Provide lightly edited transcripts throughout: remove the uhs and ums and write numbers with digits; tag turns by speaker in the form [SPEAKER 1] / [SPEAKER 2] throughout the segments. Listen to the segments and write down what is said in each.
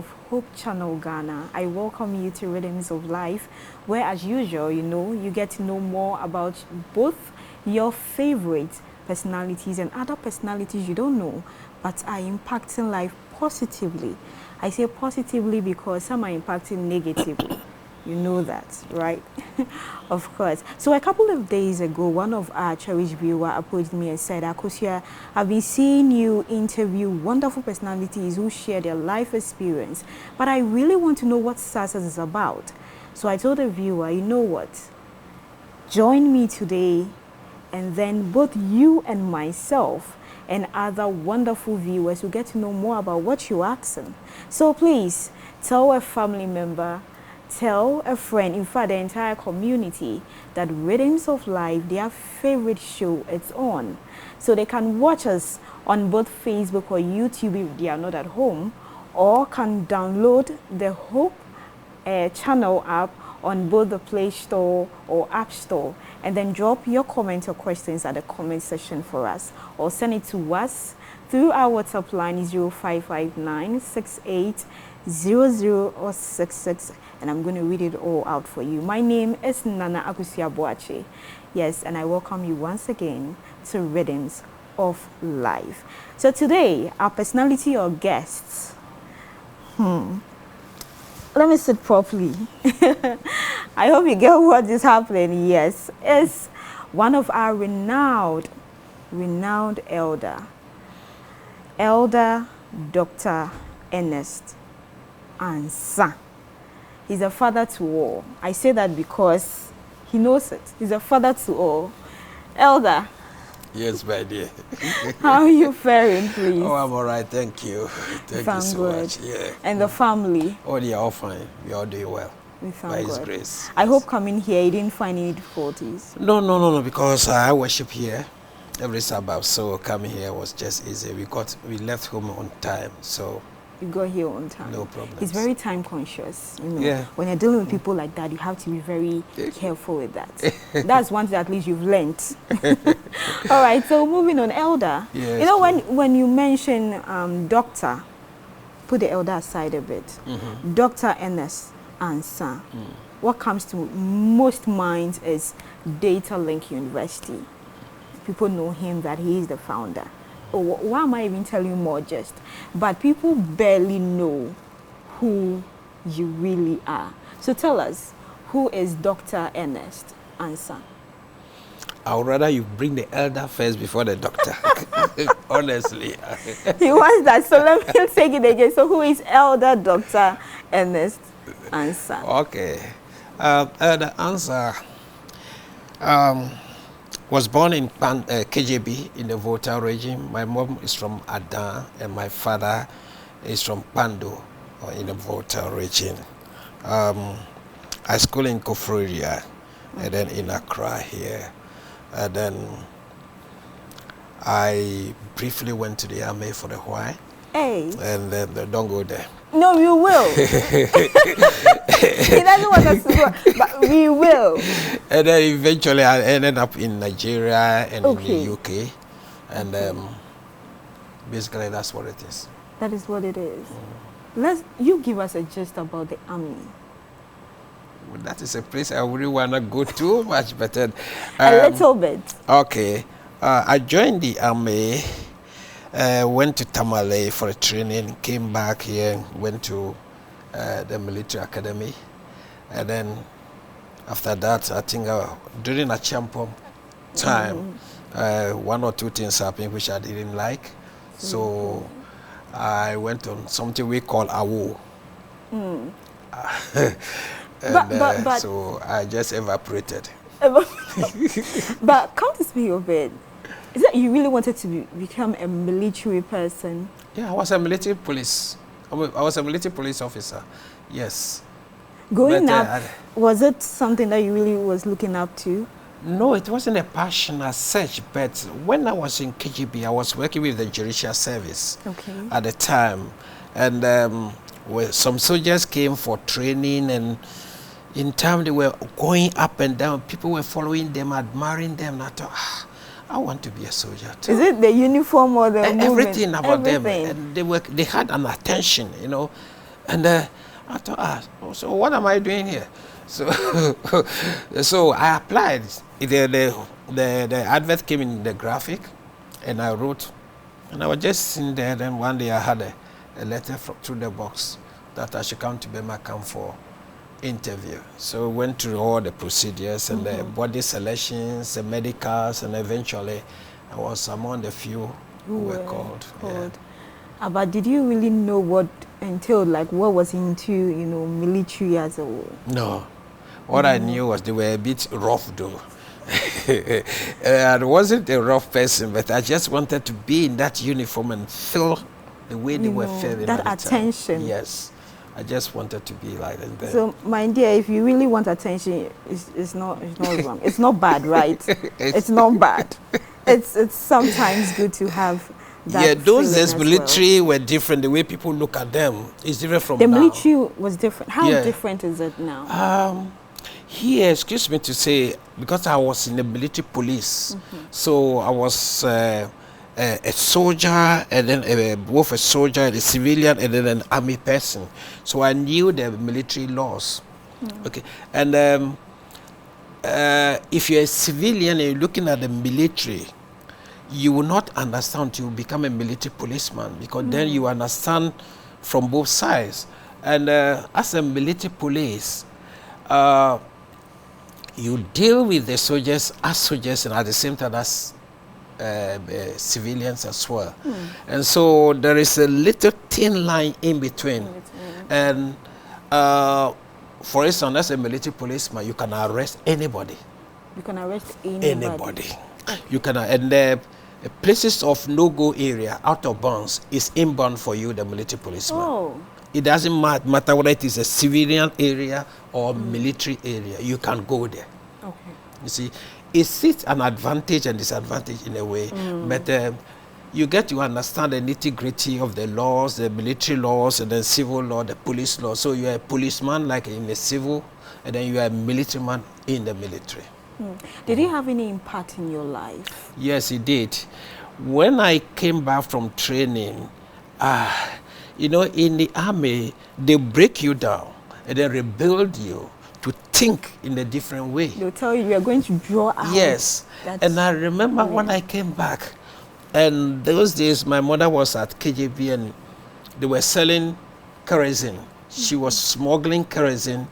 [SPEAKER 1] of Hope Channel Ghana. I welcome you to Rhythms of Life, where as usual, you get to know more about both your favorite personalities and other personalities you don't know, but are impacting life positively. I say positively because some are impacting negatively. You know that, right? Of course. So a couple of days ago, one of our cherished viewers approached me and said, Akosia, I've been seeing you interview wonderful personalities who share their life experience, but I really want to know what Success is about. So I told the viewer, you know what? Join me today, and then both you and myself and other wonderful viewers will get to know more about what you're asking. So please, tell a family member, tell a friend, in fact the entire community, that Rhythms of Life, their favorite show, it's on. So they can watch us on both Facebook or YouTube if they are not at home, or can download the Hope Channel app on both the Play Store or App Store, and then drop your comments or questions at the comment section for us, or send it to us through our WhatsApp line 0559 680066, and I'm going to read it all out for you. My name is Nana Akusia Boache. Yes, and I welcome you once again to Rhythms of Life. So today, our personality or guests, let me sit properly. I hope you get what is happening. Yes, is one of our renowned elder Dr. Ernest Ansah. He's a father to all. I say that because he knows it. He's a father to all. Elder.
[SPEAKER 2] Yes, my dear.
[SPEAKER 1] How are you faring, please?
[SPEAKER 2] Oh, I'm all right. Thank you. Thank you so much. Yeah.
[SPEAKER 1] And the family?
[SPEAKER 2] Oh, they are all fine. We all doing well.
[SPEAKER 1] We thank
[SPEAKER 2] by His
[SPEAKER 1] God.
[SPEAKER 2] grace.
[SPEAKER 1] I hope coming here you didn't find any difficulties.
[SPEAKER 2] No, because I worship here every Sabbath, so coming here was just easy. We left home on time, so
[SPEAKER 1] you got here on time.
[SPEAKER 2] No problem.
[SPEAKER 1] He's very time conscious.
[SPEAKER 2] Yeah.
[SPEAKER 1] When you're dealing with people like that, you have to be very careful with that. That's one thing at least you've learned. All right, so moving on, elder.
[SPEAKER 2] Yes,
[SPEAKER 1] when you mention doctor, put the elder aside a bit. Dr. Ernest Ansah. What comes to most minds is Data Link University. People know him that he is the founder. Why am I even telling you more just? But people barely know who you really are. So tell us, who is Dr. Ernest Ansah?
[SPEAKER 2] I would rather you bring the elder first before the doctor. Honestly.
[SPEAKER 1] He wants that, so let me take it again. So who is Elder Dr. Ernest Ansah?
[SPEAKER 2] Okay. Elder Ansah was born in KJB in the Volta region. My mom is from Adan and my father is from Pando in the Volta region. I school in Kofrodia and then in Accra here. And then I briefly went to the army for a while.
[SPEAKER 1] Hey.
[SPEAKER 2] And then don't go there.
[SPEAKER 1] No, you will. He doesn't want us to go, but we will.
[SPEAKER 2] And then eventually I ended up in Nigeria and in the UK. And basically that's what it is.
[SPEAKER 1] That is what it is. You give us a gist about the army.
[SPEAKER 2] Well, that is a place I wouldn't want to go too much, but
[SPEAKER 1] a little bit.
[SPEAKER 2] Okay. I joined the army. Went to Tamale for a training, came back here, went to the military academy, and then after that, I think during a champion time, one or two things happened which I didn't like, so I went on something we call AWO. But so I just evaporated.
[SPEAKER 1] But come to speak of it. Is that you really wanted to become a military person?
[SPEAKER 2] Yeah, I was a military police. I was a military police officer. Yes.
[SPEAKER 1] Growing up, was it something that you really was looking up to?
[SPEAKER 2] No, it wasn't a passion as such. But when I was in KGB, I was working with the judicial service at the time, and some soldiers came for training, and in time they were going up and down. People were following them, admiring them. And I thought, I want to be a soldier too.
[SPEAKER 1] Is it the uniform or the movement?
[SPEAKER 2] Everything about them. And they had an attention, you know. And I thought, so what am I doing here? So, so I applied. The advert came in the graphic, and I wrote, and I was just sitting there. Then one day I had a letter through the box that I should come to Bemacam for interview. So we went through all the procedures and the body selections, the medicals, and eventually I was among the few who were called. Yeah.
[SPEAKER 1] But did you really know what entailed, like what was into, military as a whole?
[SPEAKER 2] No. What I knew was they were a bit rough though. I wasn't a rough person, but I just wanted to be in that uniform and feel the way they were feeling.
[SPEAKER 1] That attention.
[SPEAKER 2] Yes. I just wanted to be like that.
[SPEAKER 1] So, my dear, if you really want attention, it's not wrong. It's not bad, right? It's not bad. It's sometimes good to have that.
[SPEAKER 2] Yeah, those days military
[SPEAKER 1] well.
[SPEAKER 2] were different. The way people look at them is different from
[SPEAKER 1] the
[SPEAKER 2] now.
[SPEAKER 1] The military was different. How different is it now?
[SPEAKER 2] Here, excuse me to say, because I was in the military police, so I was a soldier, and then both a soldier and a civilian, and then an army person. So I knew the military laws. Okay, and if you're a civilian and you're looking at the military, you will not understand until you become a military policeman, because then you understand from both sides. And as a military police, you deal with the soldiers as soldiers and at the same time as civilians as well. And so there is a little thin line in between. And for instance, as a military policeman, you can arrest anybody.
[SPEAKER 1] You can arrest anybody.
[SPEAKER 2] You can, and the places of no-go area, out of bounds, is inbound for you, the military policeman.
[SPEAKER 1] Oh.
[SPEAKER 2] It doesn't matter whether it is a civilian area or military area. You can go there.
[SPEAKER 1] Okay.
[SPEAKER 2] You see, it's an advantage and disadvantage in a way, but you get to understand the nitty-gritty of the laws, the military laws, and then civil law, the police law. So you're a policeman like in the civil, and then you are a military man in the military.
[SPEAKER 1] Did it have any impact in your life?
[SPEAKER 2] Yes, it did. When I came back from training, in the army, they break you down and then rebuild you to think in a different way.
[SPEAKER 1] They'll tell you are going to draw out.
[SPEAKER 2] Yes. And I remember when I came back, and those days my mother was at KJB and they were selling kerosene. She was smuggling kerosene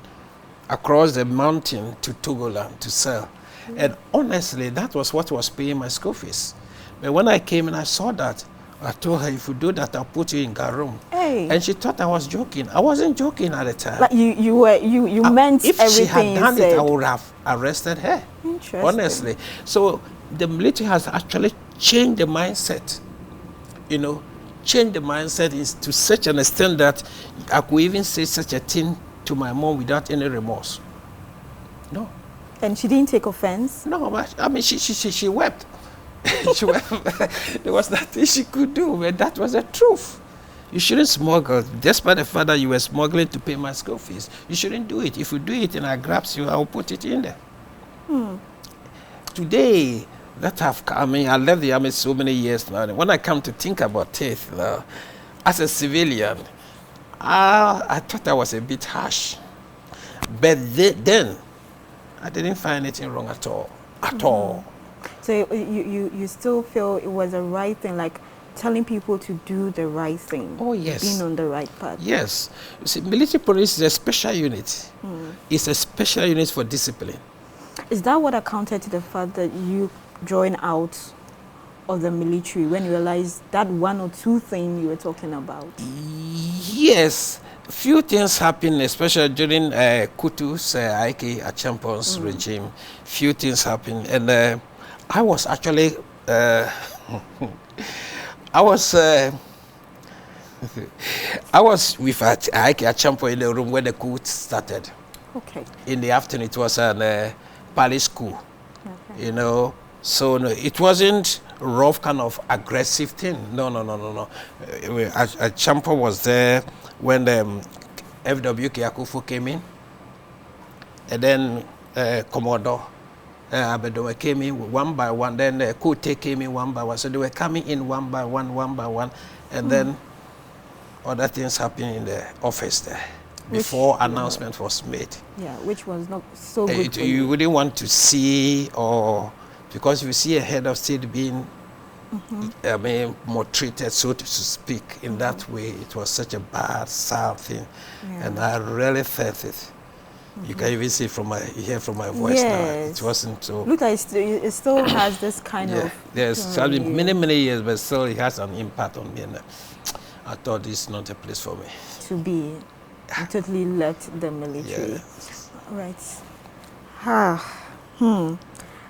[SPEAKER 2] across the mountain to Togoland to sell. And honestly, that was what was paying my school fees. But when I came and I saw that, I told her, if you do that, I'll put you in Garum.
[SPEAKER 1] Hey.
[SPEAKER 2] And she thought I was joking. I wasn't joking at the time.
[SPEAKER 1] Like you meant
[SPEAKER 2] if
[SPEAKER 1] everything.
[SPEAKER 2] If she had done
[SPEAKER 1] it,
[SPEAKER 2] I would have arrested her.
[SPEAKER 1] Interesting.
[SPEAKER 2] Honestly. So the military has actually changed the mindset. Changed the mindset is to such an extent that I could even say such a thing to my mom without any remorse. No.
[SPEAKER 1] And she didn't take offense?
[SPEAKER 2] No, I mean, she wept. There was nothing she could do, but that was the truth. You shouldn't smuggle, despite the fact that you were smuggling to pay my school fees. You shouldn't do it. If you do it and I grabs you, I will put it in there. Today, I left the army so many years now. When I come to think about it, as a civilian, I thought I was a bit harsh. But then, I didn't find anything wrong at all. At all.
[SPEAKER 1] So you still feel it was the right thing, like telling people to do the right thing.
[SPEAKER 2] Oh, yes.
[SPEAKER 1] Being on the right path.
[SPEAKER 2] Yes. You see, military police is a special unit. It's a special unit for discipline.
[SPEAKER 1] Is that what accounted to the fact that you joined out of the military when you realized that one or two things you were talking about?
[SPEAKER 2] Yes. Few things happened, especially during Kutu's Ike Achampon's regime. Few things happened, and I was actually I was with Ike Achampo in the room when the coup started.
[SPEAKER 1] Okay.
[SPEAKER 2] In the afternoon, it was an palace coup. Okay. So no, it wasn't rough kind of aggressive thing. No. Achampo was there when the FWK Akufo came in, and then Commodore Abedowe came in one by one, then Kote came in one by one. So they were coming in one by one, and then other things happened in the office there before announcement was made.
[SPEAKER 1] Yeah, which was not so good for
[SPEAKER 2] You wouldn't want to see, or because you see a head of state being, I mean, more treated, so to speak, in that way. It was such a bad, sad thing, and I really felt it. You can even see from hear from my voice now. It wasn't so.
[SPEAKER 1] Look, it still has this kind of.
[SPEAKER 2] Yes, it's been many years, but still it has an impact on me. And I thought this is not a place for me
[SPEAKER 1] to be. I totally left the military.
[SPEAKER 2] Yeah.
[SPEAKER 1] Right.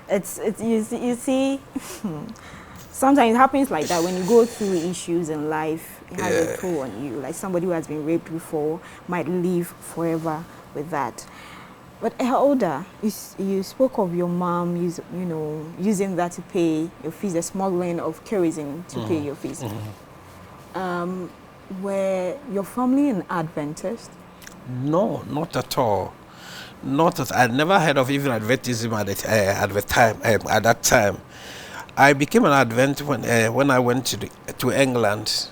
[SPEAKER 1] It's you see. Sometimes it happens like that when you go through issues in life. It has a toll on you. Like somebody who has been raped before might live forever with that. But Elder, you spoke of your mom, using that to pay your fees, the smuggling of kerosene to pay your fees. Were your family an Adventist?
[SPEAKER 2] No, not at all. I never heard of even Adventism at that time. I became an Adventist when I went to England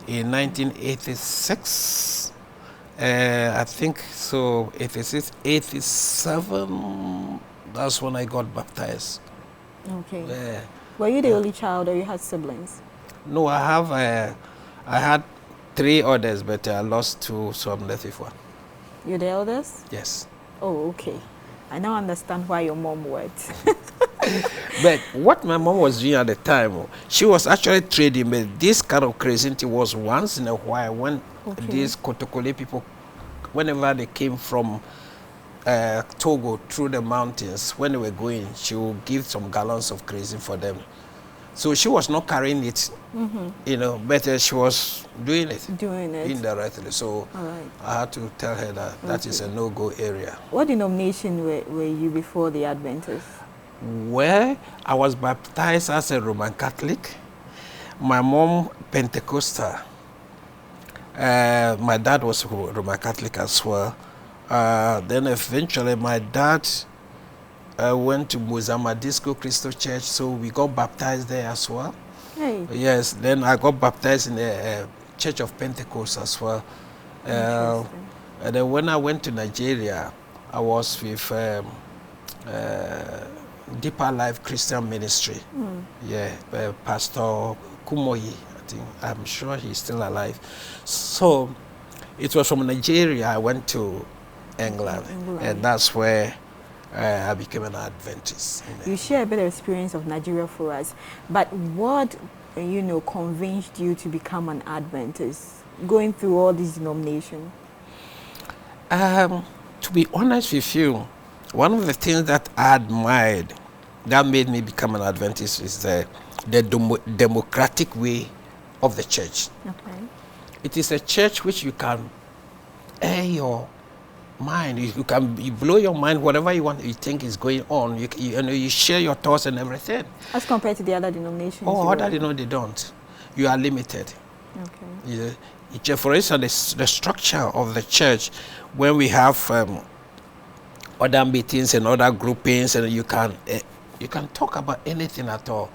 [SPEAKER 2] in 1986. I think so, 86, 87, that's when I got baptized.
[SPEAKER 1] Okay. Were you the only child, or you had siblings?
[SPEAKER 2] No, I had 3 others, but I lost 2, so I'm left with 1.
[SPEAKER 1] You're the eldest?
[SPEAKER 2] Yes.
[SPEAKER 1] Oh, okay. I now understand why your mom worked.
[SPEAKER 2] But what my mom was doing at the time, she was actually trading, but this kind of crazy was once in a while when these Kotokole people, whenever they came from Togo through the mountains, when they were going, she would give some gallons of kerosene for them. So she was not carrying it, but she was doing it indirectly. So I had to tell her that that is a no-go area.
[SPEAKER 1] What denomination were you before the Adventists?
[SPEAKER 2] Well, I was baptized as a Roman Catholic. My mom, Pentecostal. My dad was Roman Catholic as well. Then eventually my dad went to Mozambique Christo Church, so we got baptized there as well.
[SPEAKER 1] Hey.
[SPEAKER 2] Yes, then I got baptized in the Church of Pentecost as well. And then when I went to Nigeria, I was with Deeper Life Christian Ministry. Pastor Kumoyi, I'm sure he's still alive. So it was from Nigeria I went to England. And that's where I became an Adventist.
[SPEAKER 1] You share a bit of experience of Nigeria for us, but what convinced you to become an Adventist, going through all these denominations?
[SPEAKER 2] To be honest with you, one of the things that I admired that made me become an Adventist is the democratic way of the church.
[SPEAKER 1] Okay.
[SPEAKER 2] It is a church which you can air your mind. You blow your mind, whatever you think is going on. You share your thoughts and everything.
[SPEAKER 1] As compared to the other denominations?
[SPEAKER 2] Oh, they don't. You are limited.
[SPEAKER 1] Okay.
[SPEAKER 2] For instance, the structure of the church, when we have other meetings and other groupings, and you can talk about anything at all.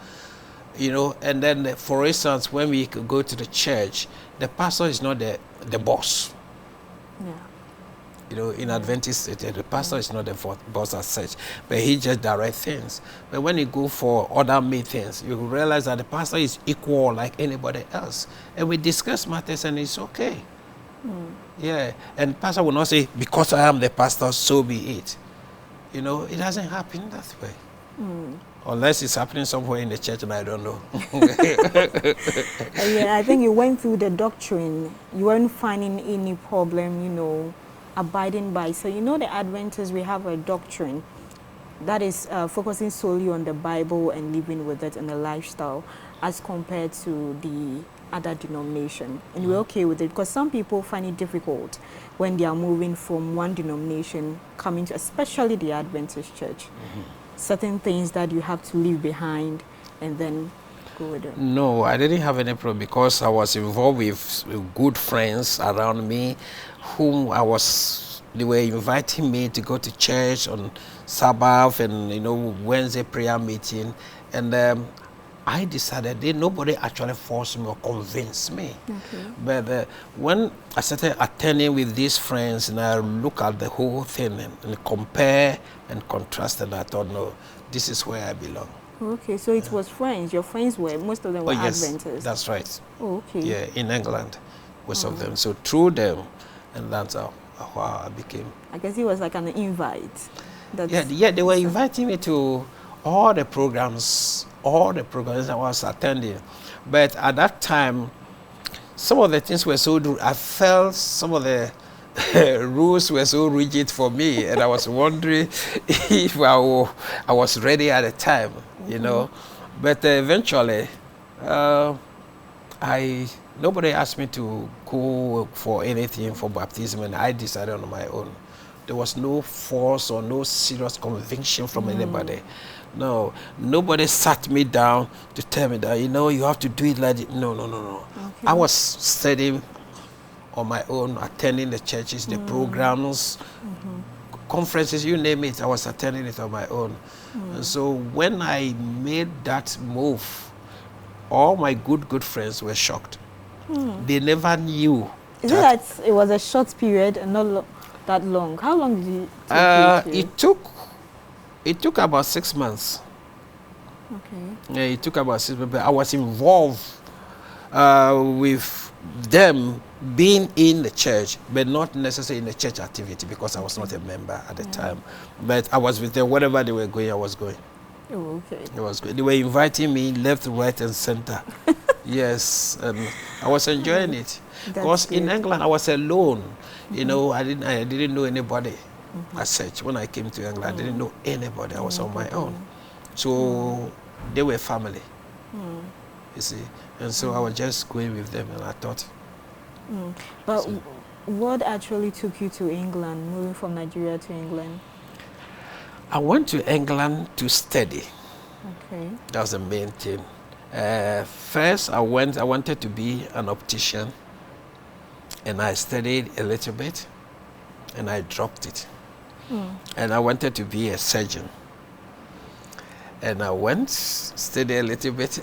[SPEAKER 2] And then, for instance, when we go to the church, the pastor is not the boss.
[SPEAKER 1] Yeah.
[SPEAKER 2] In Adventist, the pastor is not the boss as such, but he just directs things. But when you go for other meetings, you realize that the pastor is equal like anybody else. And we discuss matters and it's okay. Yeah. And the pastor will not say, because I am the pastor, so be it. It doesn't happen that way. Unless it's happening somewhere in the church and I don't know.
[SPEAKER 1] I think you went through the doctrine. You weren't finding any problem, abiding by. So the Adventists, we have a doctrine that is focusing solely on the Bible and living with it and the lifestyle, as compared to the other denomination. And we're okay with it, because some people find it difficult when they are moving from one denomination coming to, especially the Adventist church. Certain things that you have to leave behind and then go with it.
[SPEAKER 2] No, I didn't have any problem, because I was involved with good friends around me whom they were inviting me to go to church on Sabbath and Wednesday prayer meeting, and I decided nobody actually forced me or convinced me.
[SPEAKER 1] Okay.
[SPEAKER 2] But when I started attending with these friends and I look at the whole thing and compare and contrast, and I thought, no, this is where I belong.
[SPEAKER 1] Okay, so it was friends. Your friends were, most of them were
[SPEAKER 2] Oh, yes,
[SPEAKER 1] Adventists.
[SPEAKER 2] that's right.
[SPEAKER 1] Oh, okay.
[SPEAKER 2] Yeah, in England, most of them. So through them, and that's how I became.
[SPEAKER 1] I guess it was like an invite.
[SPEAKER 2] Yeah, they were inviting me to all the programs I was attending. But at that time, some of the things were so, I felt some of the rules were so rigid for me, and I was wondering if I was ready at the time, you know. But eventually, nobody asked me to go for anything for baptism, and I decided on my own. There was no force or no serious conviction from anybody. No, nobody sat me down to tell me that, you have to do it like that. No.
[SPEAKER 1] Okay.
[SPEAKER 2] I was studying on my own, attending the churches, the programs, conferences, you name it, I was attending it on my own. And so when I made that move, all my good friends were shocked. They never knew.
[SPEAKER 1] Is it that it was a short period and not that long? How long did it take?
[SPEAKER 2] It took about 6 months.
[SPEAKER 1] Okay.
[SPEAKER 2] Yeah, it took about 6 months. But I was involved with them being in the church, but not necessarily in the church activity because I was not a member at the time. But I was with them. Wherever they were going, I was going.
[SPEAKER 1] Oh, okay.
[SPEAKER 2] It was good. They were inviting me left, right, and center. Yes, and I was enjoying it. Because in England, I was alone. You know, I didn't know anybody as such. When I came to England, I didn't know anybody. I was on my own. So they were family. You see, and so I was just going with them, and I thought.
[SPEAKER 1] But what actually took you to England, moving from Nigeria to England?
[SPEAKER 2] I went to England to study.
[SPEAKER 1] Okay.
[SPEAKER 2] That was the main thing. First, I wanted to be an optician, and I studied a little bit, and I dropped it. And I wanted to be a surgeon, and I went, studied a little bit.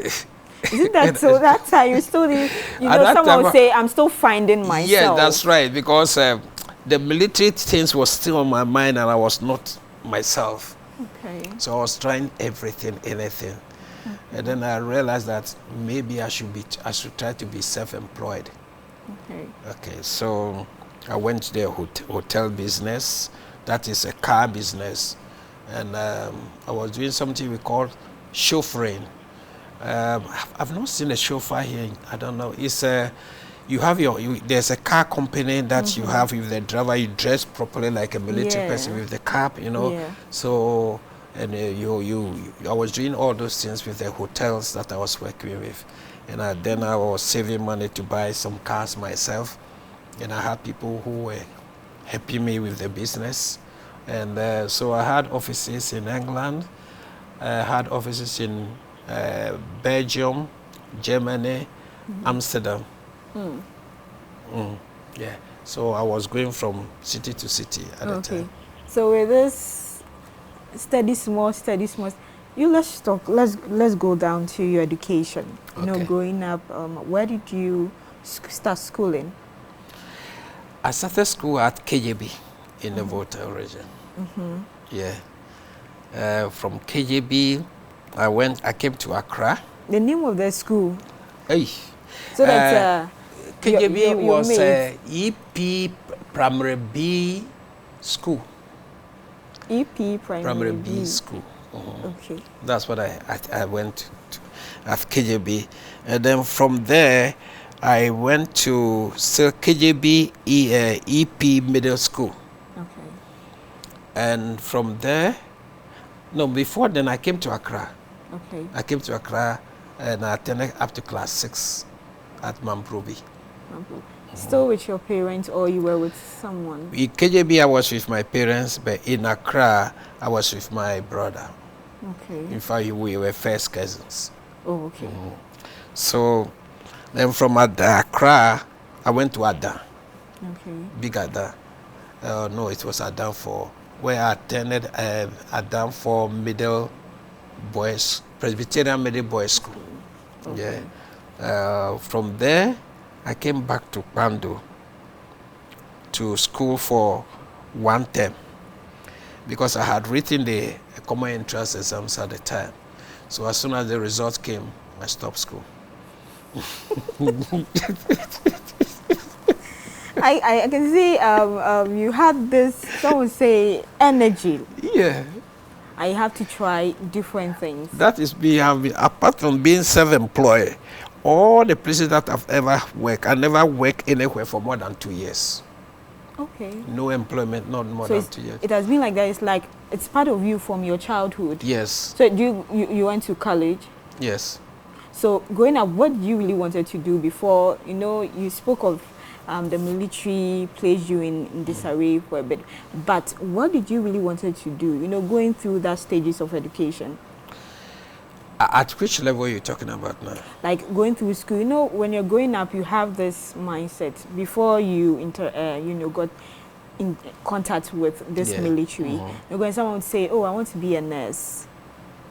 [SPEAKER 1] Isn't that so? That time you still did, someone would say, I'm still finding myself.
[SPEAKER 2] Yeah, that's right, because the military things was still on my mind, and I was not myself.
[SPEAKER 1] Okay.
[SPEAKER 2] So I was trying everything, anything. And then I realized that maybe I should try to be self-employed. Okay, so I went to the hotel business. That is a car business. And I was doing something we call chauffeuring. I've not seen a chauffeur here. I don't know. It's you have there's a car company that you have with the driver. You dress properly like a military person with the cap, Yeah. So, and I was doing all those things with the hotels that I was working with, and then I was saving money to buy some cars myself, and I had people who were helping me with the business, and so I had offices in England, I had offices in Belgium, Germany, Amsterdam. Yeah, so I was going from city to city at the time.
[SPEAKER 1] So with this study small, let's go down to your education. You know, growing up, where did you start schooling?
[SPEAKER 2] I started school at KJB in the Volta region. Yeah. From KJB, I came to Accra.
[SPEAKER 1] The name of the school?
[SPEAKER 2] Hey.
[SPEAKER 1] So that's
[SPEAKER 2] KJB was EP Primary B School.
[SPEAKER 1] EP Primary B
[SPEAKER 2] School.
[SPEAKER 1] Okay.
[SPEAKER 2] That's what I went to at KJB. And then from there, I went to still KJB EP Middle School.
[SPEAKER 1] Okay.
[SPEAKER 2] And from there, before then I came to Accra.
[SPEAKER 1] Okay.
[SPEAKER 2] I came to Accra and I attended up to class 6 at Mamprobi.
[SPEAKER 1] Still with your parents, or you were with someone?
[SPEAKER 2] In KJB I was with my parents, but in Accra I was with my brother.
[SPEAKER 1] Okay.
[SPEAKER 2] In fact, we were first cousins.
[SPEAKER 1] Oh, okay.
[SPEAKER 2] So then from Accra I went to Ada.
[SPEAKER 1] Okay.
[SPEAKER 2] Big Ada. No, it was Adam for where I attended Adam for Middle Boys, Presbyterian Middle Boys School.
[SPEAKER 1] Okay.
[SPEAKER 2] Yeah. From there, I came back to Pando to school for 1 term because I had written the common entrance exams at the time. So as soon as the results came, I stopped school.
[SPEAKER 1] I can see you had this, some would say, energy.
[SPEAKER 2] Yeah.
[SPEAKER 1] I have to try different things.
[SPEAKER 2] That is me. Apart from being self-employed, all the places that I've ever worked, I never worked anywhere for more than 2 years.
[SPEAKER 1] Okay.
[SPEAKER 2] No employment, not more
[SPEAKER 1] So
[SPEAKER 2] than 2 years.
[SPEAKER 1] it has been like that. It's like it's part of you from your childhood.
[SPEAKER 2] Yes.
[SPEAKER 1] So you went to college?
[SPEAKER 2] Yes.
[SPEAKER 1] So growing up, what you really wanted to do before, you spoke of the military placed you in disarray for a bit, but what did you really wanted to do, going through that stages of education?
[SPEAKER 2] At which level are you talking about now?
[SPEAKER 1] Like going through school, when you're growing up, you have this mindset before you got in contact with this military. When someone would say, oh, I want to be a nurse.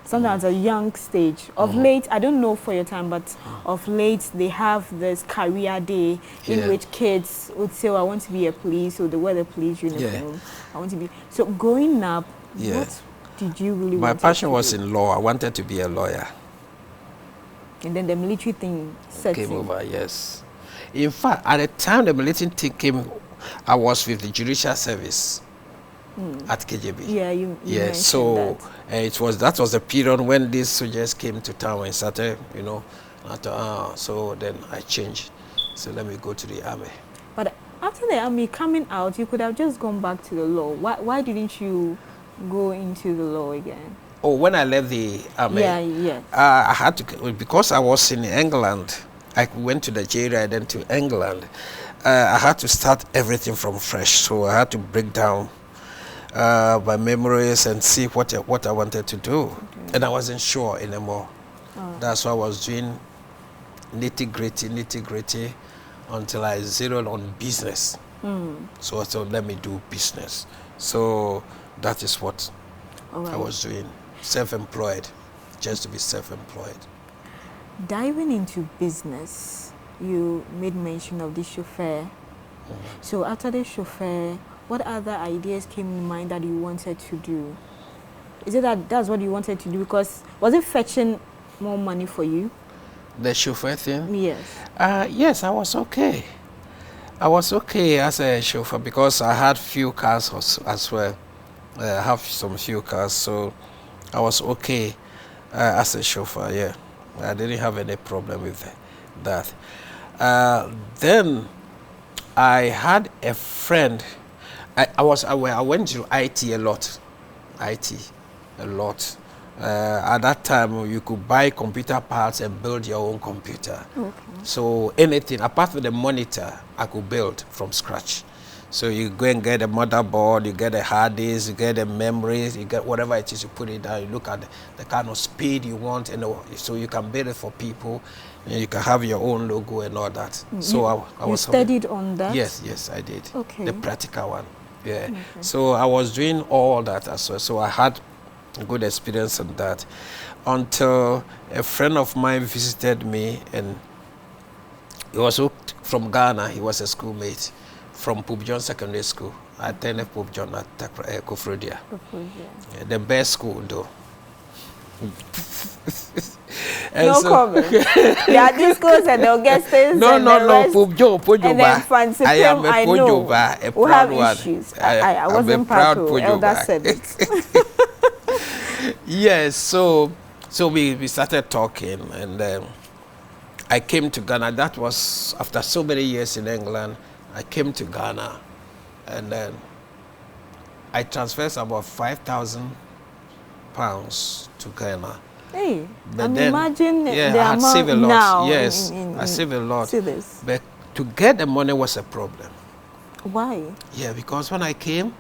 [SPEAKER 1] Sometimes at a young stage. Of late, I don't know for your time, but of late they have this career day in which kids would say, oh, I want to be a police, or they wear the police uniform. I want to be. So growing up, what did you really want to do?
[SPEAKER 2] My passion was in law. I wanted to be a lawyer.
[SPEAKER 1] And then the military thing
[SPEAKER 2] came over, yes. In fact, at the time the military thing came, I was with the judicial service. At KJB.
[SPEAKER 1] Yeah, you
[SPEAKER 2] so that was the period when these soldiers came to town and started, so then I changed. So let me go to the army.
[SPEAKER 1] But after the army coming out, you could have just gone back to the law. Why didn't you go into the law again?
[SPEAKER 2] Oh, when I left the army, I had to, because I was in England. I went to Nigeria, then to England. I had to start everything from fresh. So I had to break down my memories and see what I wanted to do. And I wasn't sure anymore. That's why I was doing nitty-gritty until I zeroed on business. So I thought, let me do business. So that is what I was doing. Self-employed, just to be self-employed.
[SPEAKER 1] Diving into business, you made mention of the chauffeur. So after the chauffeur, what other ideas came in mind that you wanted to do? Is it that's what you wanted to do? Because was it fetching more money for you?
[SPEAKER 2] The chauffeur thing?
[SPEAKER 1] Yes.
[SPEAKER 2] Yes, I was okay. I was okay as a chauffeur because I had few cars as well. I have some few cars, so I was okay as a chauffeur, yeah. I didn't have any problem with that. Then I had a friend. I went to IT a lot. At that time, you could buy computer parts and build your own computer.
[SPEAKER 1] Okay.
[SPEAKER 2] So anything, apart from the monitor, I could build from scratch. So you go and get a motherboard, you get a hard disk, you get a memory, you get whatever it is, you put it down, you look at the kind of speed you want, and so you can build it for people, and you can have your own logo and all that. So I was
[SPEAKER 1] studied on that?
[SPEAKER 2] Yes, I did.
[SPEAKER 1] Okay.
[SPEAKER 2] The practical one. Yeah. Okay. So I was doing all that as well. So I had a good experience on that until a friend of mine visited me, and he was from Ghana. He was a schoolmate from Pope John Secondary School. I attended Pope John at Kofrodia. Yeah, the best school though.
[SPEAKER 1] No comment. Yeah, these schools and the Augustins.
[SPEAKER 2] No, Pope John,
[SPEAKER 1] and then Fancy
[SPEAKER 2] I am a
[SPEAKER 1] Pojoba,
[SPEAKER 2] a proud one.
[SPEAKER 1] Issues. I wasn't proud of Elder said it.
[SPEAKER 2] Yes, so we started talking, and I came to Ghana. That was after so many years in England. I came to Ghana, and then I transferred about £5,000 to Ghana.
[SPEAKER 1] Hey,
[SPEAKER 2] but
[SPEAKER 1] imagine the amount
[SPEAKER 2] saved a lot.
[SPEAKER 1] Now.
[SPEAKER 2] Yes, I saved a lot.
[SPEAKER 1] See this.
[SPEAKER 2] But to get the money was a problem.
[SPEAKER 1] Why?
[SPEAKER 2] Yeah, because when I came,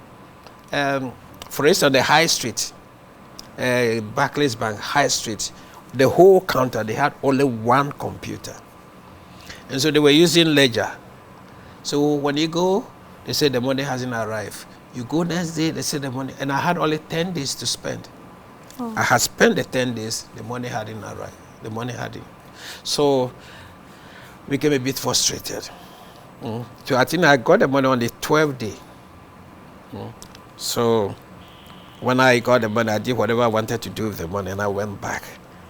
[SPEAKER 2] for instance, the High Street, Barclays Bank High Street, the whole counter, they had only one computer. And so they were using ledger. So when you go, they say the money hasn't arrived. You go next day, they say the money, and I had only 10 days to spend. I had spent the 10 days, the money hadn't arrived. The money hadn't. So we became a bit frustrated. So I think I got the money on the 12th day. So when I got the money, I did whatever I wanted to do with the money, and I went back.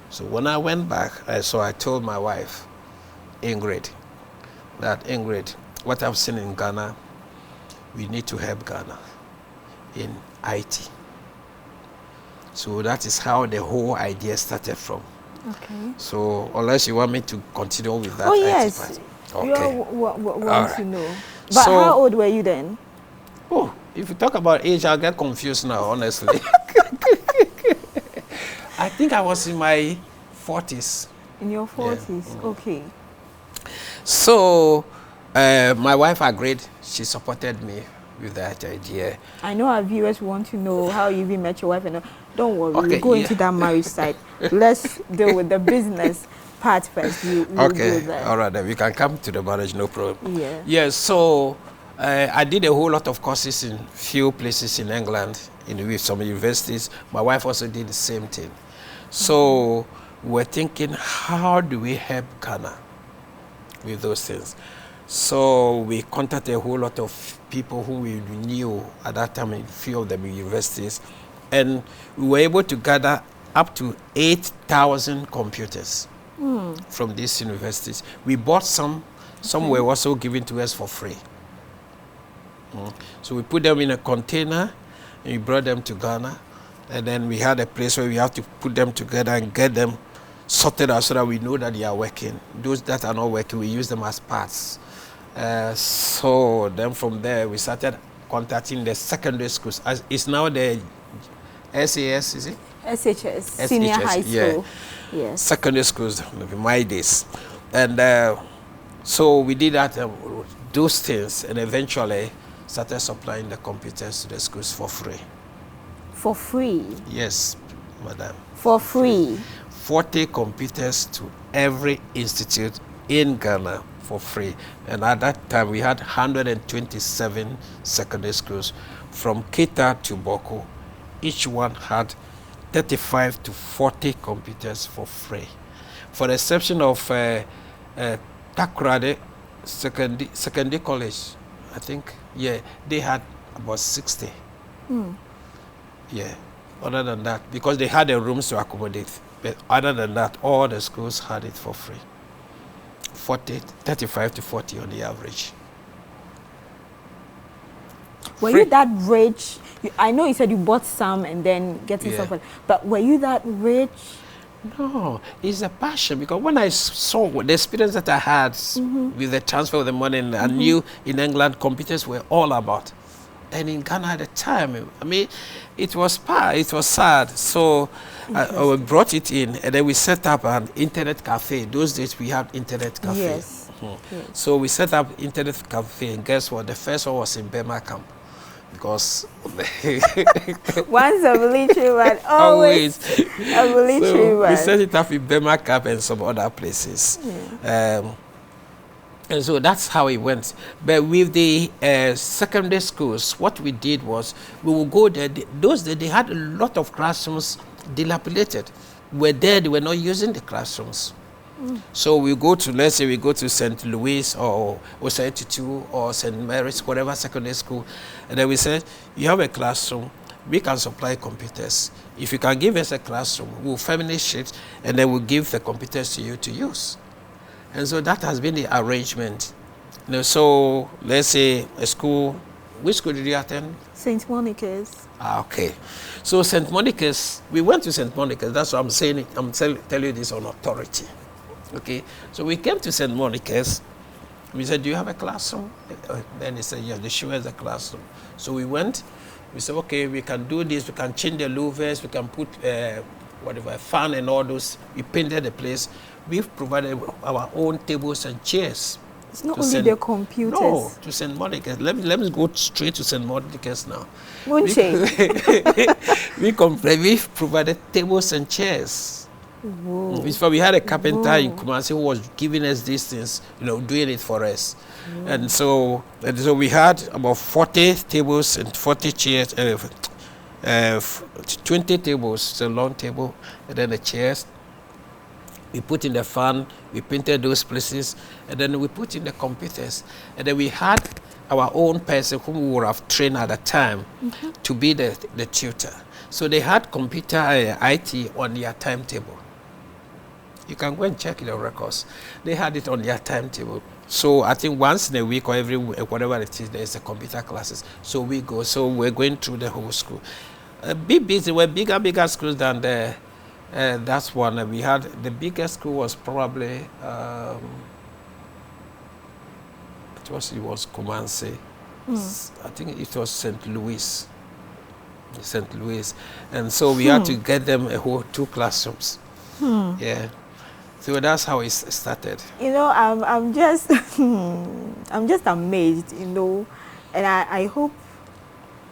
[SPEAKER 2] So when I went back, I told my wife, Ingrid, what I've seen in Ghana, we need to help Ghana in IT. So that is how the whole idea started from.
[SPEAKER 1] Okay.
[SPEAKER 2] So unless you want me to continue with that.
[SPEAKER 1] Oh,
[SPEAKER 2] IT
[SPEAKER 1] yes.
[SPEAKER 2] part.
[SPEAKER 1] You
[SPEAKER 2] Okay.
[SPEAKER 1] want to know. But
[SPEAKER 2] So-
[SPEAKER 1] how old were you then?
[SPEAKER 2] Oh, if you talk about age, I'll get confused now, honestly. I think I was in my 40s.
[SPEAKER 1] In your 40s? Okay.
[SPEAKER 2] So my wife agreed. She supported me with that idea.
[SPEAKER 1] I know our viewers want to know how you even met your wife. And don't worry,
[SPEAKER 2] Okay,
[SPEAKER 1] we'll go
[SPEAKER 2] yeah.
[SPEAKER 1] into that marriage side. Let's deal with the business part first. We'll
[SPEAKER 2] Okay,
[SPEAKER 1] do that.
[SPEAKER 2] all right, then we can come to the marriage, no problem.
[SPEAKER 1] Yeah.
[SPEAKER 2] Yeah, so I did a whole lot of courses in few places in England, with some universities. My wife also did the same thing. So we're thinking, how do we help Ghana with those things? So we contacted a whole lot of people who we knew at that time in a few of the universities, and we were able to gather up to 8,000 computers from these universities. We bought some were also given to us for free. So we put them in a container, and we brought them to Ghana, and then we had a place where we have to put them together and get them sorted out so that we know that they are working. Those that are not working, we use them as parts. So then from there, we started contacting the secondary schools. It's now the SAS, is it?
[SPEAKER 1] SHS, senior high school.
[SPEAKER 2] Yeah.
[SPEAKER 1] Yes.
[SPEAKER 2] Secondary schools, maybe my days. And so we did that, those things, and eventually started supplying the computers to the schools for free.
[SPEAKER 1] For free?
[SPEAKER 2] Yes, madam.
[SPEAKER 1] For free?
[SPEAKER 2] 40 computers to every institute in Ghana for free. And at that time, we had 127 secondary schools from Kita to Boko. Each one had 35 to 40 computers for free. For the exception of Takoradi Secondary College, I think, yeah, they had about 60. Yeah, other than that, because they had the rooms to accommodate. But other than that, all the schools had it for free. 35 to 40 on the average.
[SPEAKER 1] Were you that rich? I know you said you bought some and then getting
[SPEAKER 2] Yeah.
[SPEAKER 1] some, but were you that rich?
[SPEAKER 2] No, it's a passion, because when I saw the experience that I had with the transfer of the money, and I knew in England computers were all about. And in Ghana at the time, I mean, it was sad. So we brought it in, and then we set up an internet cafe. Those days we had internet cafe.
[SPEAKER 1] Yes. Yes.
[SPEAKER 2] So we set up internet cafe, and guess what? The first one was in Burma camp. Because
[SPEAKER 1] once a military man, always a military man.
[SPEAKER 2] We set it up in Burma camp and some other places.
[SPEAKER 1] Yeah.
[SPEAKER 2] And so that's how it went. But with the secondary schools, what we did was we would go there. Those days they had a lot of classrooms dilapidated. We're there, they were not using the classrooms. So we go to, let's say we go to St. Louis or Osa82 or St. Mary's, whatever secondary school, and then we said, you have a classroom, we can supply computers. If you can give us a classroom, we'll furnish it, and then we'll give the computers to you to use. And so that has been the arrangement. So let's say a school, which school did you attend?
[SPEAKER 1] St. Monica's.
[SPEAKER 2] Okay. So St. Monica's, we went to St. Monica's, that's what I'm saying, I'm telling you this on authority. Okay, so we came to St. Monica's. We said, do you have a classroom? Then he said, yeah, they show us a classroom. So we went, we said, okay, we can do this, we can change the louvers, we can put a fan and all those. We painted the place. We've provided our own tables and chairs.
[SPEAKER 1] It's not only the computers.
[SPEAKER 2] No, to St. Monica's. Let me go straight to St. Monica's now. We've provided tables and chairs.
[SPEAKER 1] Whoa.
[SPEAKER 2] We had a carpenter in Kumasi who was giving us these things, doing it for us. And so we had about 40 tables and 40 chairs, 20 tables, it's a long table, and then the chairs. We put in the fan, we painted those places, and then we put in the computers. And then we had our own person whom we would have trained at the time to be the tutor. So they had computer IT on their timetable. You can go and check the records. They had it on their timetable. So I think once in a week or every week, whatever it is, there's a computer classes. So we go. So we're going through the whole school. Big busy. We're bigger schools than the. That's one. We had the biggest school was probably it was Kumasi. I think it was St. Louis, and so we had to get them a whole 2 classrooms. Yeah. So that's how it started.
[SPEAKER 1] You know, I'm just I'm just amazed, you know, and I hope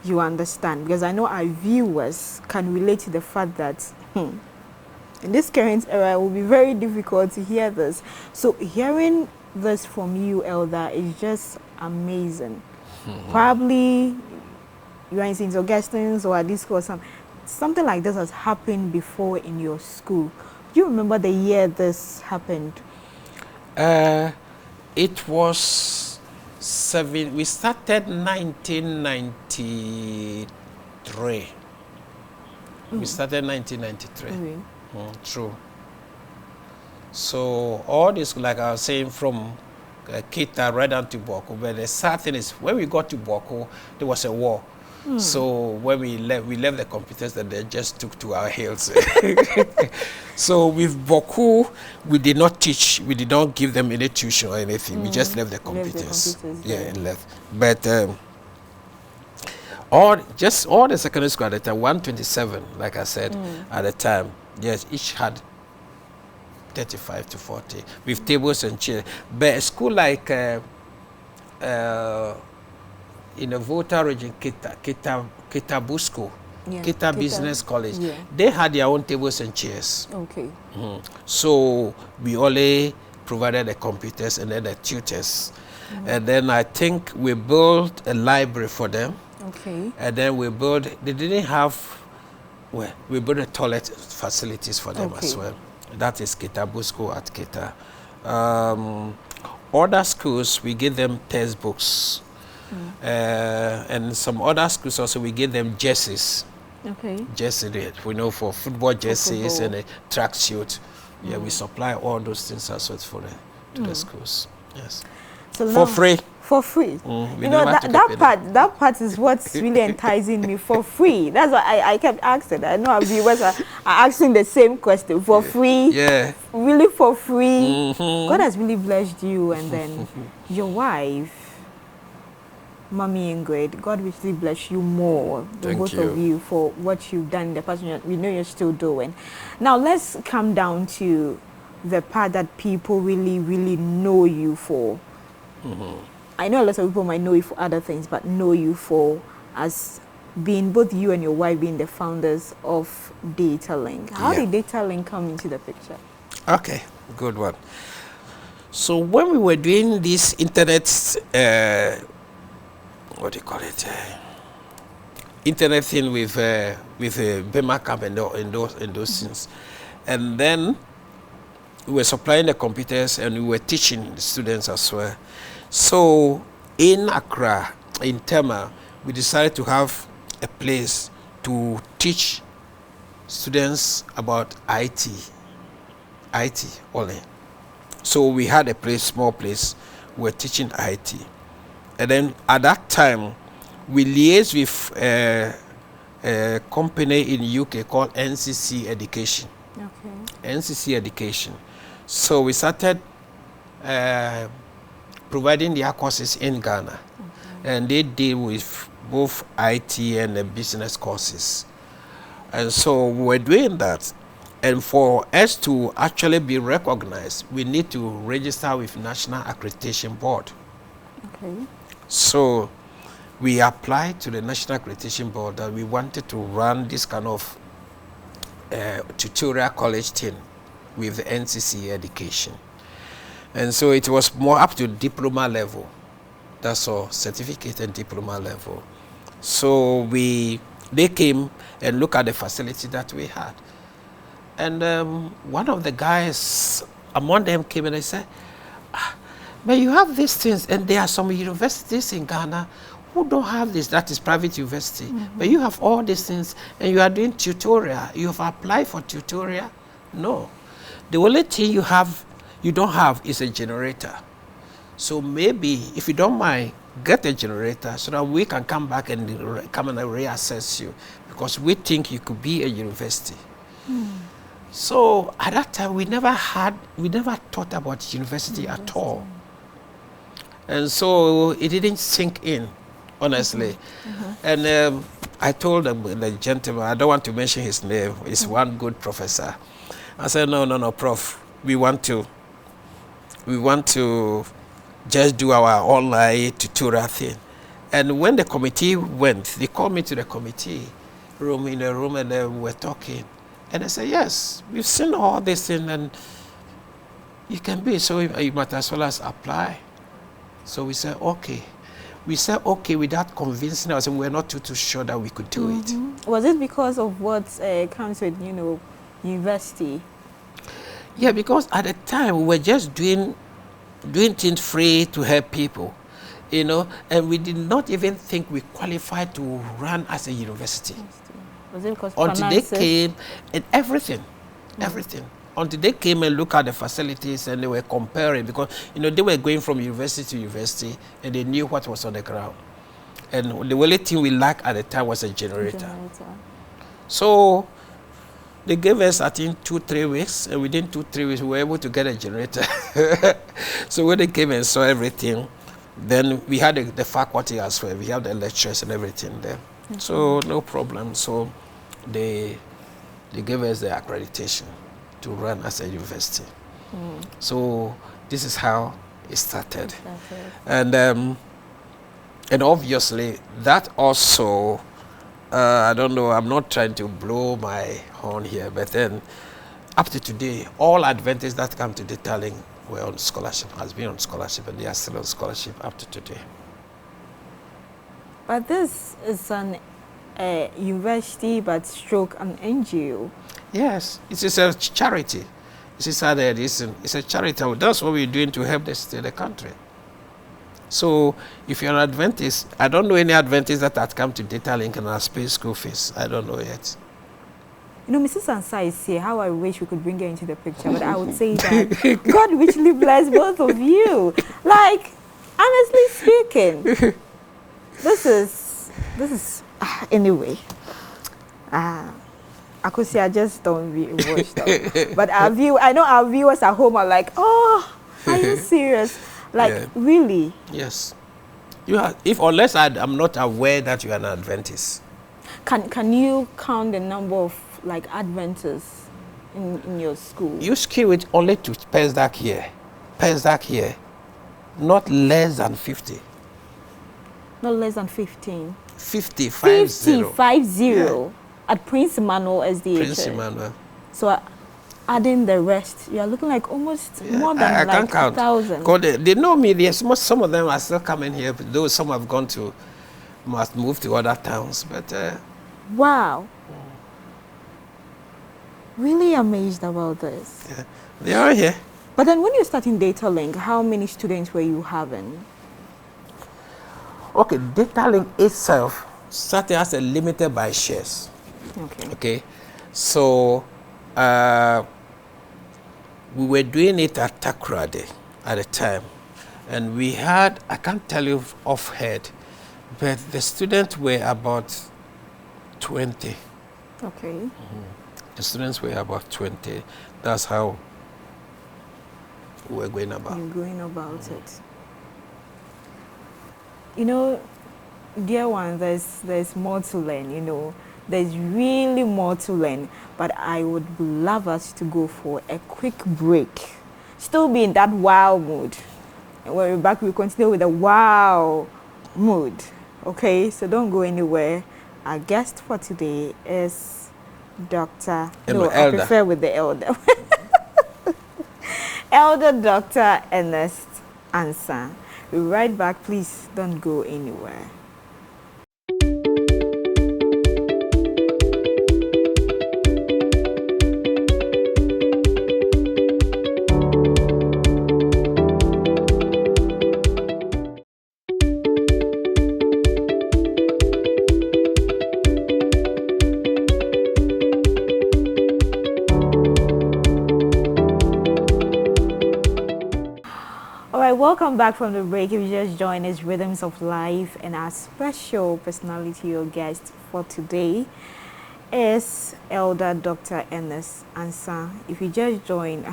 [SPEAKER 1] you understand, because I know our viewers can relate to the fact that in this current era it will be very difficult to hear this. So hearing this from you, Elder, is just amazing. Probably you are in St. Augustine's or at this school or something like this has happened before in your school. Do you remember the year this happened?
[SPEAKER 2] It was we started 1993. We started 1993. True. So all this, like I was saying, from Kita right down to Boko. But the sad thing is, when we got to Boko, there was a war. So when we left the computers, and they just took to our heels. So with Boku, we did not teach. We did not give them any tuition or anything. We just left the computers. And left. But all the secondary school at the time, 127, like I said, at the time, yes, each had 35 to 40 with tables and chairs. But a school like in the Volta region, Kitabusco, Kita Business College, they had their own tables and chairs.
[SPEAKER 1] Okay.
[SPEAKER 2] So we only provided the computers and then the tutors. And then I think we built a library for them.
[SPEAKER 1] Okay.
[SPEAKER 2] And then they didn't have, well, we built a toilet facilities for them as well. That is Kitabusco at Kita. Other schools, we give them textbooks. And some other schools also, we give them jerseys. Okay. Jersey, we know, for football jerseys and a track suit. Yeah, we supply all those things as well to the schools. Yes. So for free. For free.
[SPEAKER 1] You know, that part is what's really enticing me. For free. That's why I kept asking. I know our viewers are asking the same question. For free.
[SPEAKER 2] Yeah.
[SPEAKER 1] Really for free. God has really blessed you, and then your wife, Mommy Ingrid, God richly bless you more, both of you, for what you've done in the past. We know you're still doing. Now let's come down to the part that people really, really know you for. I know a lot of people might know you for other things, but know you for as being, both you and your wife being the founders of DataLink. How did DataLink come into the picture?
[SPEAKER 2] Okay, good one. So when we were doing this internet, what do you call it? Internet thing with Bema Camp and those things, and then we were supplying the computers and we were teaching the students as well. So in Accra, in Tema, we decided to have a place to teach students about IT only. So we had a place, small place, we were teaching IT. And then at that time, we liaised with a company in UK called NCC Education. Okay. NCC Education. So we started providing their courses in Ghana. And they deal with both IT and business courses. And so we were doing that. And for us to actually be recognized, we need to register with National Accreditation Board. Okay. So we applied to the National Accreditation Board that we wanted to run this kind of tutorial college thing with the NCC Education. And so it was more up to diploma level. That's all, certificate and diploma level. So they came and looked at the facility that we had. And one of the guys among them came and they said, but you have these things, and there are some universities in Ghana who don't have this. That is private university. But you have all these things, and you are doing tutorial. You have applied for tutorial? No. The only thing you don't have is a generator. So maybe, if you don't mind, get a generator so that we can come back and come and reassess you, because we think you could be a university. So at that time, we never thought about university at all. And so it didn't sink in, honestly. And I told the gentleman, I don't want to mention his name, he's one good professor. I said, no, Prof, we want to just do our online tutorial thing. And when the committee went, they called me to the committee room, in the room, and we were talking. And I said, yes, we've seen all this thing, and you can be, so you might as well as apply. So we said, okay. We said, okay, without convincing us, and we're not too sure that we could do it.
[SPEAKER 1] Was it because of what comes with, university?
[SPEAKER 2] Yeah, because at the time, we were just doing things free to help people, and we did not even think we qualified to run as a university.
[SPEAKER 1] Was it because
[SPEAKER 2] until they came and everything. Until they came and looked at the facilities and they were comparing, because they were going from university to university and they knew what was on the ground. And the only thing we lacked at the time was a generator. So they gave us, I think, 2-3 weeks, and within 2-3 weeks we were able to get a generator. So when they came and saw everything, then we had the faculty as well. We have the lectures and everything there. So no problem. So they gave us the accreditation to run as a university. So this is how it started. And obviously that also, I don't know, I'm not trying to blow my horn here, but then up to today, all Adventists that come to Detailing were on scholarship, has been on scholarship, and they are still on scholarship up to today.
[SPEAKER 1] But this is an university, but stroke an NGO.
[SPEAKER 2] Yes, it is a charity. It's a charity. That's what we're doing to help the country. So if you're an Adventist, I don't know any Adventist that had come to Detailing and has paid school fees. I don't know yet.
[SPEAKER 1] Mrs. Ansah is here. How I wish we could bring her into the picture, but I would say that God richly bless both of you. Like, honestly speaking, this is anyway. I could say I just don't really watch them. But I know our viewers at home are like, oh, are you serious? Like, really?
[SPEAKER 2] Yes. You are, unless I'm not aware that you are an Adventist.
[SPEAKER 1] Can you count the number of Adventists in your school?
[SPEAKER 2] You scale it only to Pesdak here. Not less than 50.
[SPEAKER 1] Not less than 15.
[SPEAKER 2] 50.
[SPEAKER 1] Yeah. At Prince Emmanuel SDH.
[SPEAKER 2] Prince Emmanuel.
[SPEAKER 1] So adding the rest, you are looking like almost more than
[SPEAKER 2] I can't count.
[SPEAKER 1] 1,000.
[SPEAKER 2] Because they know me. Some of them are still coming here, though some have must move to other towns. But
[SPEAKER 1] wow. Really amazed about this.
[SPEAKER 2] Yeah, they are here.
[SPEAKER 1] But then when you start in Detailing, how many students were you having?
[SPEAKER 2] Okay, Detailing itself started as a limited by shares. Okay. So we were doing it at Takoradi at the time. And we had, I can't tell you off head, but the students were about 20.
[SPEAKER 1] Okay.
[SPEAKER 2] The students were about 20. That's how we're going about.
[SPEAKER 1] You're going about it. Dear one, there's more to learn, There's really more to learn. But I would love us to go for a quick break. Still be in that wow mood. And when we're back, we'll continue with the wow mood. Okay, so don't go anywhere. Our guest for today is Dr. No, I prefer with the elder. Elder Dr. Ernest Ansah. We'll be right back. Please don't go anywhere. Welcome back from the break. If you just joined us, Rhythms of Life, and our special personality or guest for today is Elder Dr. Ernest Ansah. If you just joined,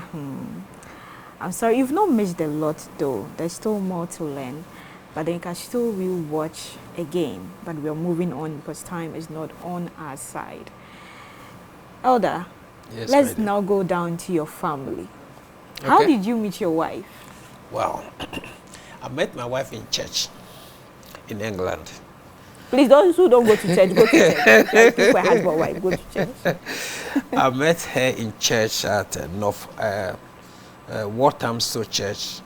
[SPEAKER 1] I'm sorry, you've not missed a lot though. There's still more to learn, but then you can still re-watch again. But we're moving on because time is not on our side. Elder,
[SPEAKER 2] Yes,
[SPEAKER 1] let's now go down to your family. Okay. How did you meet your wife?
[SPEAKER 2] Wow. I met my wife in church in England.
[SPEAKER 1] Please, those who don't go to church, go to church. Like people husband, wife, go to church.
[SPEAKER 2] I met her in church at Walthamstow Church.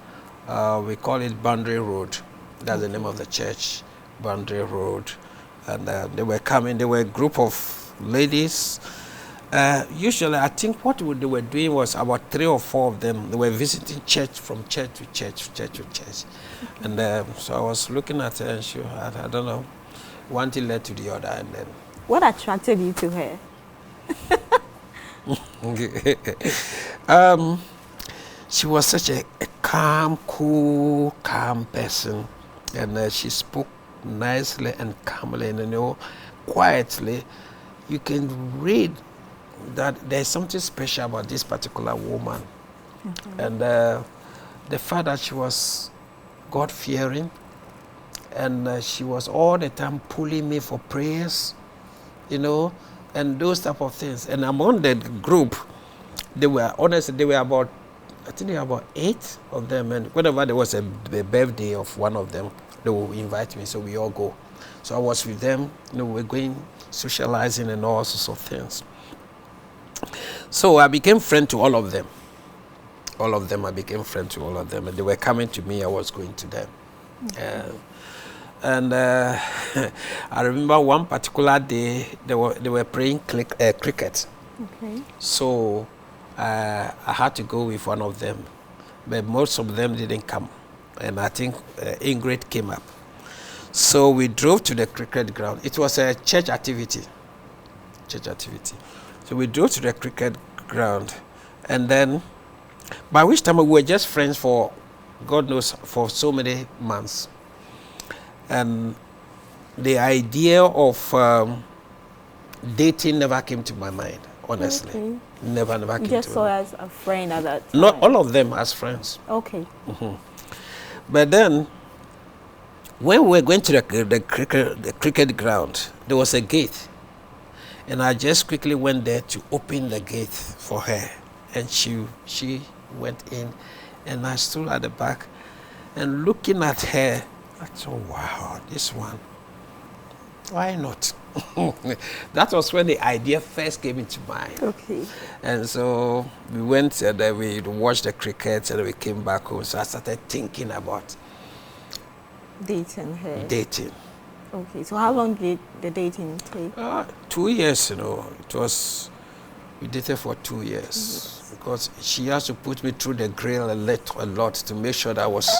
[SPEAKER 2] We call it Boundary Road. That's the name of the church, Boundary Road. And they were coming. They were a group of ladies. Usually, I think what they were doing was about 3 or 4 of them. They were visiting church from church to church, church to church. And so I was looking at her, and she, I don't know, one thing led to the other. And then,
[SPEAKER 1] what attracted you to her?
[SPEAKER 2] She was such a calm, cool, calm person, and she spoke nicely and calmly, and quietly. You can read that there's something special about this particular woman. And the fact that she was God-fearing, and she was all the time pulling me for prayers, and those type of things. And among the group, they were about, I think there were about 8 of them, and whenever there was a birthday of one of them, they would invite me, so we all go. So I was with them, we're going socializing and all sorts of things. So I became friend to all of them. I became friend to all of them, and they were coming to me, I was going to them. And I remember one particular day, they were playing cricket.
[SPEAKER 1] Okay.
[SPEAKER 2] So I had to go with one of them, but most of them didn't come. And I think Ingrid came up. So we drove to the cricket ground. It was a church activity. So we drove to the cricket ground, and then by which time we were just friends for, God knows, for so many months. And the idea of dating never came to my mind, honestly.
[SPEAKER 1] Okay.
[SPEAKER 2] Never came to my mind.
[SPEAKER 1] You just saw her as a friend at that time?
[SPEAKER 2] Not all of them as friends.
[SPEAKER 1] Okay.
[SPEAKER 2] But then, when we were going to the cricket ground, there was a gate. And I just quickly went there to open the gate for her. And she went in, and I stood at the back, and looking at her, I thought, wow, this one, why not? That was when the idea first came into mind.
[SPEAKER 1] Okay.
[SPEAKER 2] And so we went and we watched the cricket, and we came back home. So I started thinking about
[SPEAKER 1] dating her.
[SPEAKER 2] Dating.
[SPEAKER 1] Okay, so how long did the dating take?
[SPEAKER 2] 2 years, we dated for 2 years, because she has to put me through the grill a lot to make sure that I was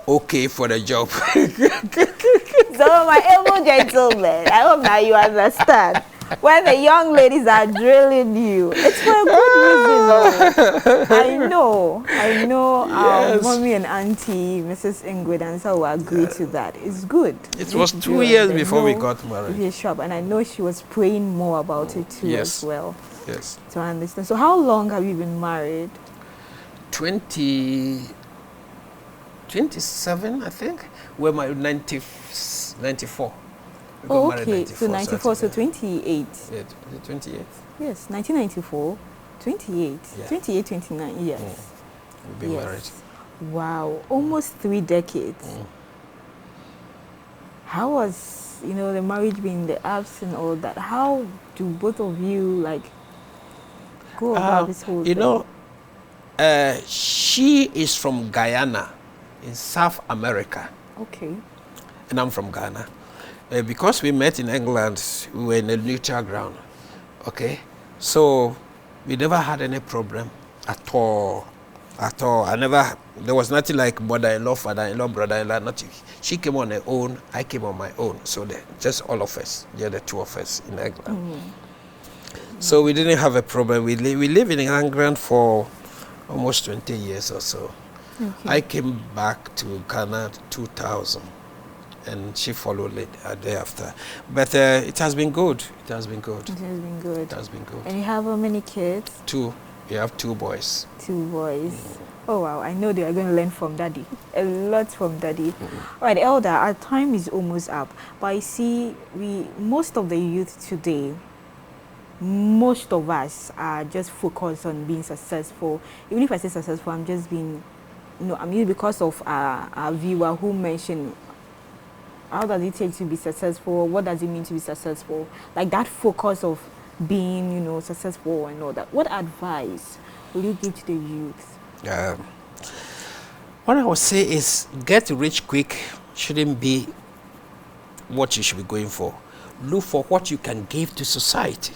[SPEAKER 2] okay for the job.
[SPEAKER 1] So my able gentlemen, I hope now you understand. When the young ladies are drilling you, it's for a good reason. I know
[SPEAKER 2] Yes.
[SPEAKER 1] mommy and auntie, Mrs. Ingrid Ansah will agree to that. It's good.
[SPEAKER 2] It was 2 years before we got married.
[SPEAKER 1] Yes, sure, and I know she was praying more about it too as well.
[SPEAKER 2] Yes.
[SPEAKER 1] So I understand. So how long have you been married?
[SPEAKER 2] 27, I think. We're married 94. We got
[SPEAKER 1] Oh,
[SPEAKER 2] married
[SPEAKER 1] okay. So 94, so 28.
[SPEAKER 2] Yeah, 28.
[SPEAKER 1] Yes, 1994, 28,
[SPEAKER 2] Yeah.
[SPEAKER 1] 28, 29, yes.
[SPEAKER 2] We've been
[SPEAKER 1] Yes.
[SPEAKER 2] married.
[SPEAKER 1] Wow, almost 3 decades. How was, the marriage being the ups and all that? How do both of you, go about this whole thing?
[SPEAKER 2] She is from Guyana in South America,
[SPEAKER 1] Okay.
[SPEAKER 2] and I'm from Ghana. Because we met in England, we were in a neutral ground, okay? So we never had any problem at all. There was nothing like mother-in-law, father-in-law, brother-in-law, nothing. She came on her own, I came on my own. So just all of us, the 2 of us in England. So we didn't have a problem. We live in England for almost 20 years or so.
[SPEAKER 1] Okay.
[SPEAKER 2] I came back to Ghana 2000, and she followed it thereafter. But it has been good. It has been good.
[SPEAKER 1] It has been good.
[SPEAKER 2] It has been good.
[SPEAKER 1] And you have how many kids?
[SPEAKER 2] 2. We have 2 boys.
[SPEAKER 1] 2 boys. Oh wow, I know they are going to learn from daddy. A lot from daddy. All right, Elder, our time is almost up. But I see most of the youth today, most of us are just focused on being successful. Even if I say successful, I'm just being, I'm here because of our viewer who mentioned how does it take to be successful? What does it mean to be successful? Like that focus of being, successful and all that. What advice will you give to the youth?
[SPEAKER 2] What I would say is get rich quick shouldn't be what you should be going for. Look for what you can give to society.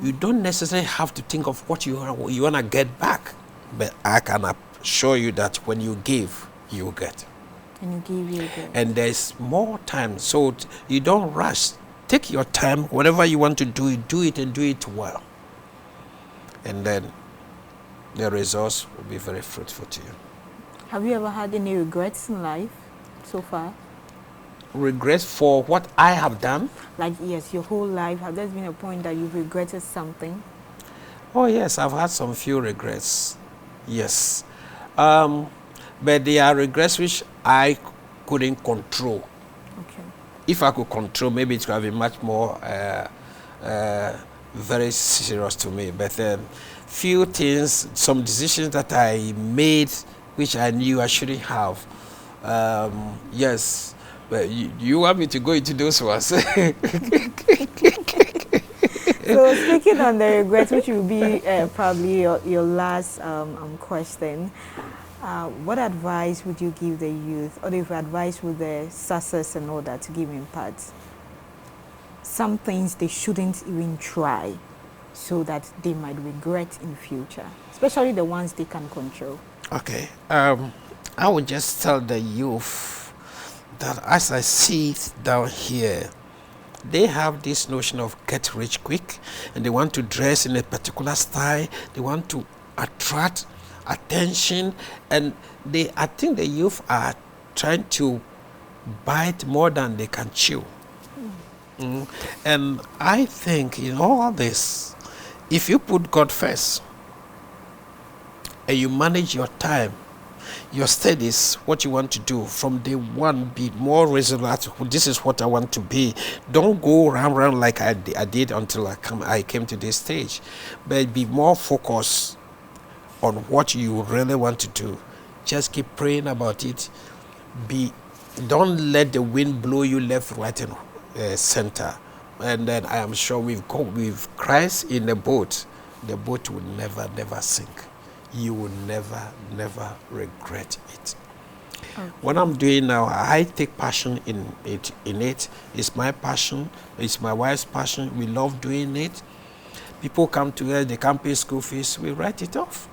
[SPEAKER 2] You don't necessarily have to think of what you want to get back. But I can assure you that when you give, you will get.
[SPEAKER 1] And you give, you get.
[SPEAKER 2] And there's more time. So you don't rush. Take your time. Whatever you want to do it and do it well. And then the results will be very fruitful to you.
[SPEAKER 1] Have you ever had any regrets in life so far?
[SPEAKER 2] Regrets for what I have done?
[SPEAKER 1] Like, yes, your whole life. Has there been a point that you've regretted something?
[SPEAKER 2] Oh, yes, I've had some few regrets. Yes. But there are regrets which I couldn't control.
[SPEAKER 1] Okay.
[SPEAKER 2] If I could control, maybe it would have been much more very serious to me. But then, few things, some decisions that I made, which I knew I shouldn't have. Yes, but you want me to go into those ones?
[SPEAKER 1] So speaking on the regrets, which will be probably your last question, what advice would you give the youth, or if advice with the success and all that to give in part? Some things they shouldn't even try, so that they might regret in future, especially the ones they can control.
[SPEAKER 2] Okay. I would just tell the youth that as I see it down here, they have this notion of get rich quick, and they want to dress in a particular style. They want to attract attention, and I think the youth are trying to bite more than they can chew. And I think in all this, if you put God first and you manage your time, your studies, what you want to do from day one, be more resolute. This is what I want to be. Don't go round like I did until I came to this stage, but be more focused on what you really want to do. Just keep praying about it. Don't let the wind blow you left, right, and center. And then I am sure with Christ in the boat will never sink. You will never regret it. Okay. What I'm doing now, I take passion in it. It's my passion. It's my wife's passion. We love doing it. People come to us, they can't pay school fees. We write it off.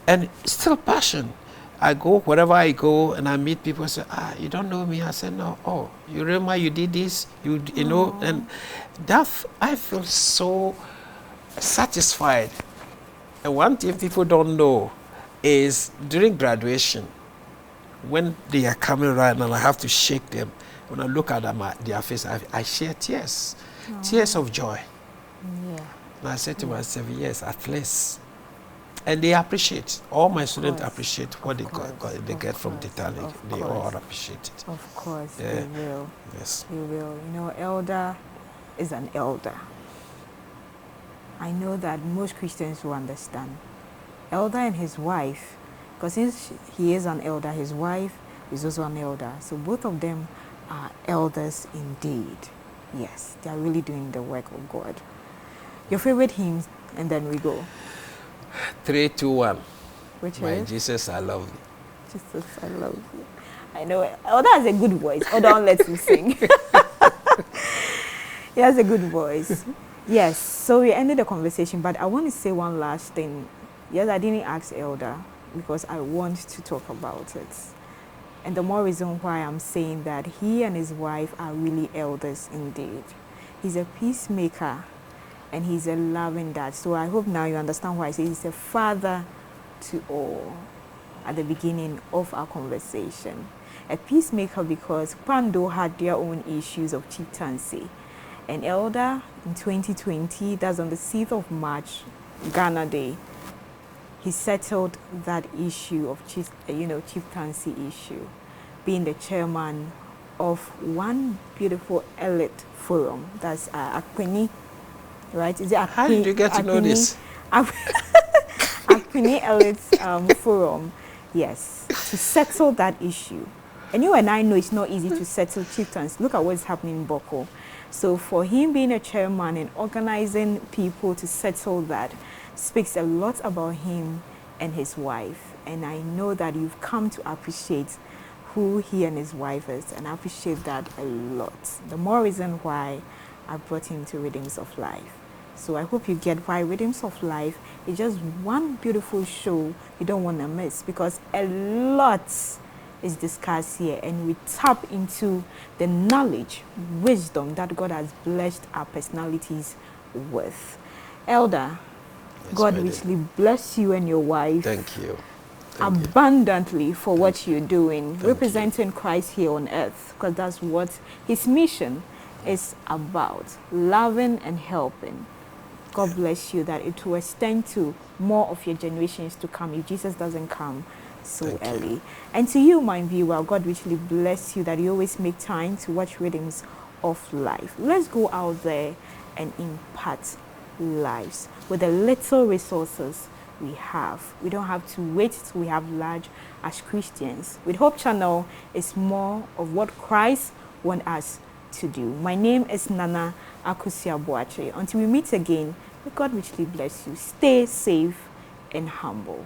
[SPEAKER 2] And it's still passion. I go wherever I go and I meet people say, you don't know me. I said, no. Oh, you remember you did this? You know, and that I feel so satisfied. And one thing people don't know is during graduation, when they are coming around and I have to shake them, when I look at them, their face, I shed tears, tears of joy.
[SPEAKER 1] Yeah.
[SPEAKER 2] And I said to myself, yes, at least. And they appreciate. All my students appreciate what they get from the talent. They all appreciate it.
[SPEAKER 1] Of course, they will.
[SPEAKER 2] Yes.
[SPEAKER 1] They will. Elder is an elder. I know that most Christians will understand. Elder and his wife, because since he is an elder, his wife is also an elder. So both of them are elders indeed. Yes, they are really doing the work of God. Your favorite hymn, and then we go.
[SPEAKER 2] 3, 2, 1.
[SPEAKER 1] Which
[SPEAKER 2] My
[SPEAKER 1] is?
[SPEAKER 2] Jesus, I love you.
[SPEAKER 1] Jesus, I love you. I know. Elder has a good voice. Don't let him sing. He has a good voice. Yes, so we ended the conversation, but I want to say one last thing. Yes, I didn't ask Elder because I want to talk about it. And the more reason why I'm saying that he and his wife are really elders indeed. He's a peacemaker and he's a loving dad. So I hope now you understand why I say he's a father to all at the beginning of our conversation. A peacemaker because Pando had their own issues of chieftaincy. An elder in 2020, that's on the 6th of March, Ghana Day, he settled that issue of chieftaincy issue, being the chairman of one beautiful elite forum. That's Akpeni, right? Is it Akpeni?
[SPEAKER 2] How did you get to know this?
[SPEAKER 1] Akpeni Elite Forum, yes, to settle that issue. And you and I know it's not easy to settle chieftains. Look at what's happening in Boko. So for him being a chairman and organizing people to settle that speaks a lot about him and his wife. And I know that you've come to appreciate who he and his wife is, and I appreciate that a lot. The more reason why I brought him to Rhythms of Life. So I hope you get why Rhythms of Life is just one beautiful show you don't want to miss, because a lot is discussed here and we tap into the knowledge, wisdom that God has blessed our personalities with. Elder,
[SPEAKER 2] Yes,
[SPEAKER 1] God
[SPEAKER 2] madam.
[SPEAKER 1] richly bless you and your wife.
[SPEAKER 2] Thank you. Thank you.
[SPEAKER 1] Abundantly for what you're doing,
[SPEAKER 2] Thank
[SPEAKER 1] representing Christ here on earth, because that's what his mission is about, loving and helping. God bless you, that it will extend to more of your generations to come if Jesus doesn't come so
[SPEAKER 2] Thank you.
[SPEAKER 1] early. And to you, my viewer, God richly bless you that you always make time to watch Rhythms of Life. Let's go out there and impact lives with the little resources we have. We don't have to wait till we have large as Christians. With Hope Channel, it's more of what Christ wants us to do. My name is Nana Akusia Boache. Until we meet again, may God richly bless you. Stay safe and humble.